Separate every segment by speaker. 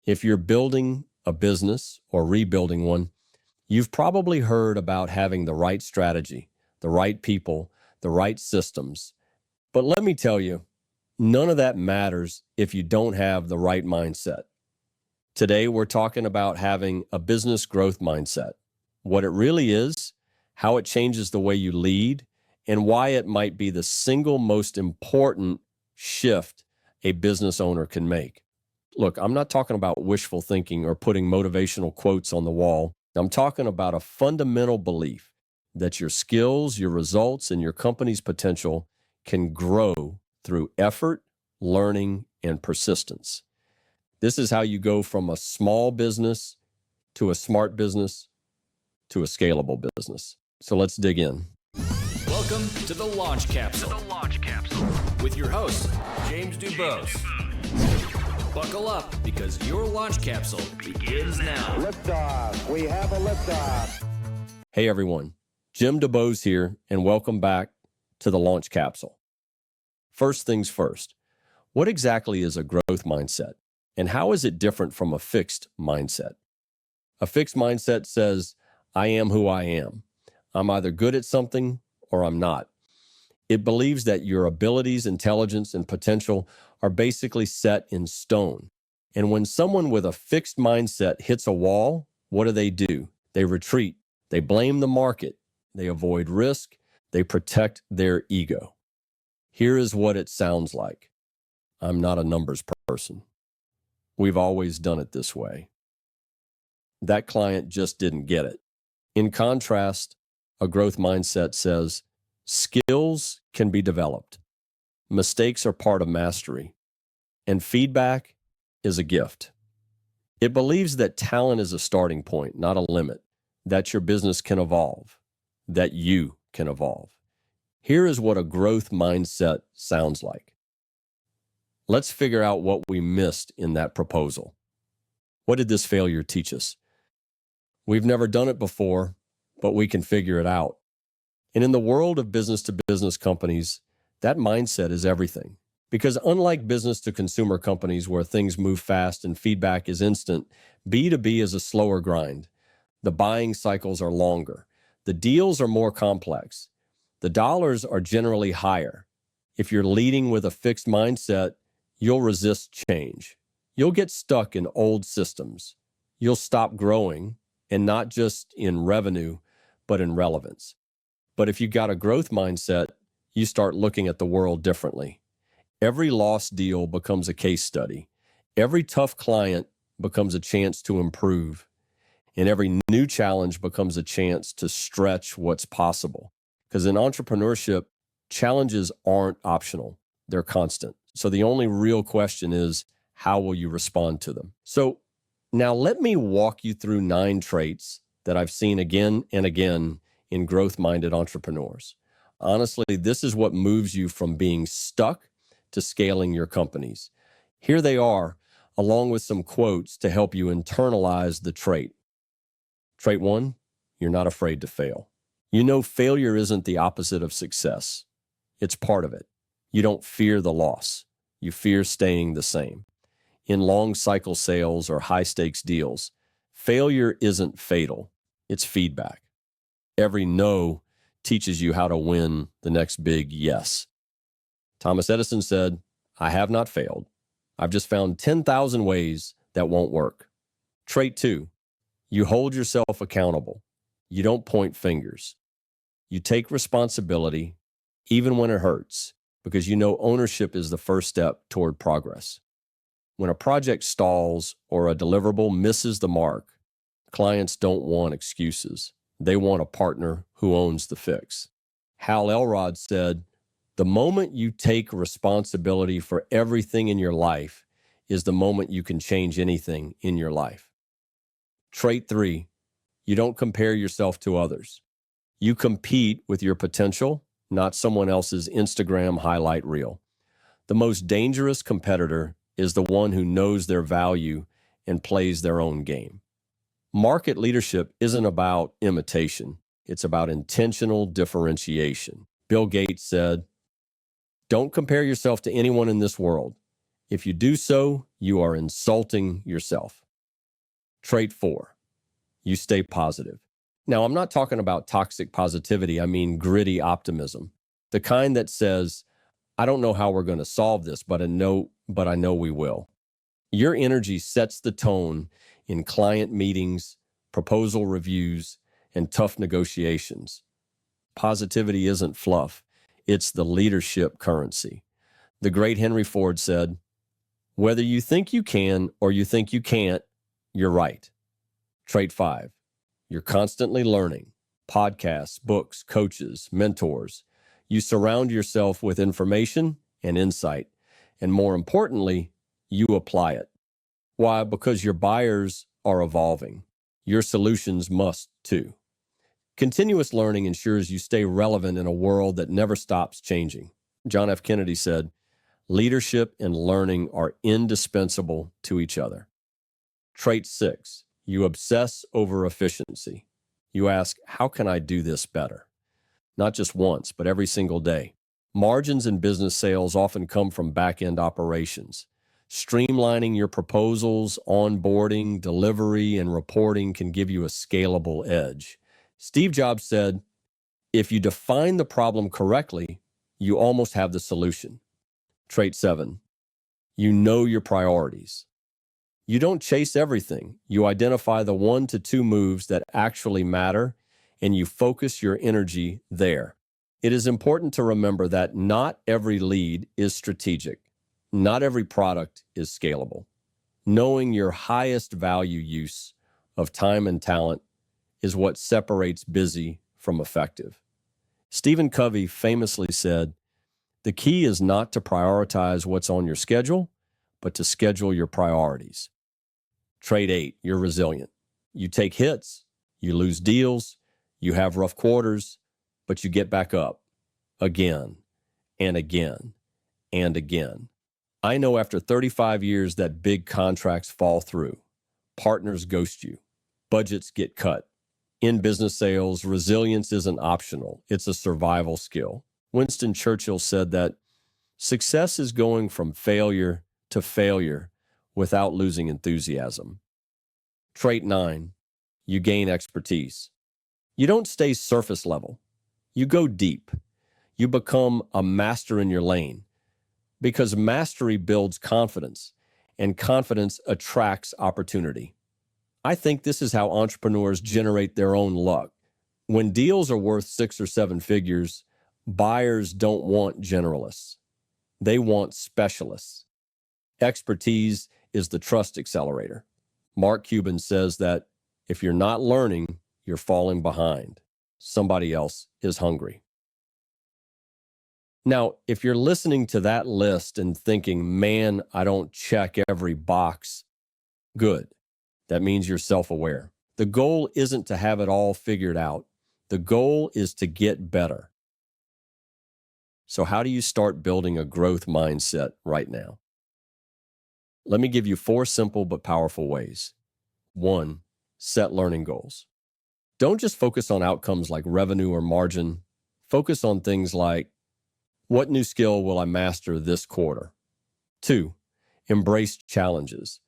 Speaker 1: If you're building a business or rebuilding one, you've probably heard about having the right strategy, the right people, the right systems. But let me tell you, none of that matters if you don't have the right mindset. Today, we're talking about having a business growth mindset, what it really is, how it changes the way you lead, and why it might be the single most important shift a business owner can make. Look, I'm not talking about wishful thinking or putting motivational quotes on the wall. I'm talking about a fundamental belief that your skills, your results, and your company's potential can grow through effort, learning, and persistence. This is how you go from a small business to a smart business to a scalable business. So let's dig in.
Speaker 2: Welcome to the Launch Capsule. With your host, James DuBos. Buckle up because your launch capsule begins now.
Speaker 3: Liftoff. We have a liftoff.
Speaker 1: Hey everyone, Jim DuBos here, and welcome back to the Launch Capsule. First things first, what exactly is a growth mindset, and how is it different from a fixed mindset? A fixed mindset says, I am who I am. I'm either good at something or I'm not. It believes that your abilities, intelligence, and potential are basically set in stone. And when someone with a fixed mindset hits a wall, what do? They retreat. They blame the market. They avoid risk. They protect their ego. Here is what it sounds like. I'm not a numbers person. We've always done it this way. That client just didn't get it. In contrast, a growth mindset says, skills can be developed. Mistakes are part of mastery. And feedback is a gift. It believes that talent is a starting point, not a limit, that your business can evolve, that you can evolve. Here is what a growth mindset sounds like. Let's figure out what we missed in that proposal. What did this failure teach us? We've never done it before, but we can figure it out. And in the world of business-to-business companies, that mindset is everything. Because unlike business-to-consumer companies where things move fast and feedback is instant, B2B is a slower grind. The buying cycles are longer. The deals are more complex. The dollars are generally higher. If you're leading with a fixed mindset, you'll resist change. You'll get stuck in old systems. You'll stop growing, and not just in revenue, but in relevance. But if you got a growth mindset, you start looking at the world differently. Every lost deal becomes a case study. Every tough client becomes a chance to improve. And every new challenge becomes a chance to stretch what's possible. Because in entrepreneurship, challenges aren't optional. They're constant. So the only real question is, how will you respond to them? So now let me walk you through 9 traits that I've seen again and again in growth-minded entrepreneurs. Honestly, this is what moves you from being stuck to scaling your companies. Here they are, along with some quotes to help you internalize the trait. Trait 1, you're not afraid to fail. You know failure isn't the opposite of success. It's part of it. You don't fear the loss. You fear staying the same. In long cycle sales or high stakes deals, failure isn't fatal. It's feedback. Every no teaches you how to win the next big yes. Thomas Edison said, I have not failed. I've just found 10,000 ways that won't work. Trait 2, you hold yourself accountable. You don't point fingers. You take responsibility, even when it hurts, because you know ownership is the first step toward progress. When a project stalls or a deliverable misses the mark, clients don't want excuses. They want a partner who owns the fix. Hal Elrod said, the moment you take responsibility for everything in your life is the moment you can change anything in your life. Trait 3, you don't compare yourself to others. You compete with your potential, not someone else's Instagram highlight reel. The most dangerous competitor is the one who knows their value and plays their own game. Market leadership isn't about imitation. It's about intentional differentiation. Bill Gates said, don't compare yourself to anyone in this world. If you do so, you are insulting yourself. Trait 4, you stay positive. Now, I'm not talking about toxic positivity. I mean gritty optimism. The kind that says, I don't know how we're going to solve this, but I know we will. Your energy sets the tone in client meetings, proposal reviews, and tough negotiations. Positivity isn't fluff. It's the leadership currency. The great Henry Ford said, whether you think you can or you think you can't, you're right. Trait 5, you're constantly learning. Podcasts, books, coaches, mentors. You surround yourself with information and insight. And more importantly, you apply it. Why? Because your buyers are evolving. Your solutions must too. Continuous learning ensures you stay relevant in a world that never stops changing. John F. Kennedy said, leadership and learning are indispensable to each other. Trait 6, you obsess over efficiency. You ask, how can I do this better? Not just once, but every single day. Margins in business sales often come from back-end operations. Streamlining your proposals, onboarding, delivery, and reporting can give you a scalable edge. Steve Jobs said, if you define the problem correctly, you almost have the solution. Trait 7, you know your priorities. You don't chase everything. You identify the 1 to 2 moves that actually matter, and you focus your energy there. It is important to remember that not every lead is strategic. Not every product is scalable. Knowing your highest value use of time and talent is what separates busy from effective. Stephen Covey famously said, the key is not to prioritize what's on your schedule, but to schedule your priorities. Trait 8, you're resilient. You take hits, you lose deals, you have rough quarters, but you get back up again and again and again. I know after 35 years that big contracts fall through, partners ghost you, budgets get cut. In business sales, resilience isn't optional. It's a survival skill. Winston Churchill said that success is going from failure to failure without losing enthusiasm. Trait 9, you gain expertise. You don't stay surface level. You go deep. You become a master in your lane because mastery builds confidence, and confidence attracts opportunity. I think this is how entrepreneurs generate their own luck. When deals are worth 6 or 7 figures, buyers don't want generalists. They want specialists. Expertise is the trust accelerator. Mark Cuban says that if you're not learning, you're falling behind. Somebody else is hungry. Now, if you're listening to that list and thinking, man, I don't check every box, good. That means you're self-aware. The goal isn't to have it all figured out. The goal is to get better. So how do you start building a growth mindset right now? Let me give you 4 simple but powerful ways. 1, set learning goals. Don't just focus on outcomes like revenue or margin. Focus on things like, what new skill will I master this quarter? 2, embrace challenges.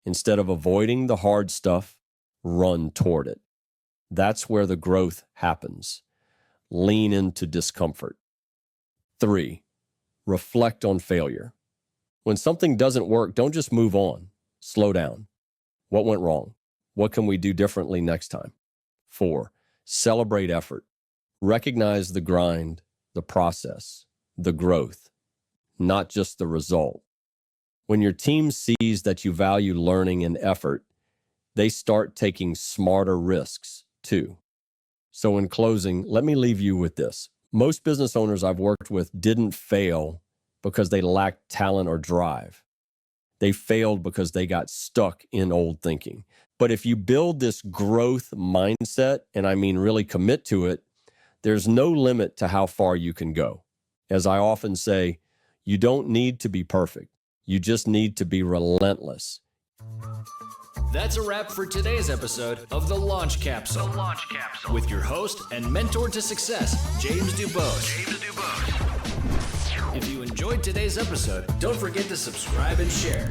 Speaker 1: Instead of avoiding the hard stuff, run toward it. That's where the growth happens. Lean into discomfort. 3, reflect on failure. When something doesn't work, don't just move on. Slow down. What went wrong? What can we do differently next time? 4, celebrate effort. Recognize the grind, the process, the growth, not just the result. When your team sees that you value learning and effort, they start taking smarter risks too. So in closing, let me leave you with this. Most business owners I've worked with didn't fail because they lacked talent or drive. They failed because they got stuck in old thinking. But if you build this growth mindset, and I mean really commit to it, there's no limit to how far you can go. As I often say, you don't need to be perfect. You just need to be relentless.
Speaker 2: That's a wrap for today's episode of The Launch Capsule. With your host and mentor to success, James DuBos. If you enjoyed today's episode, don't forget to subscribe and share.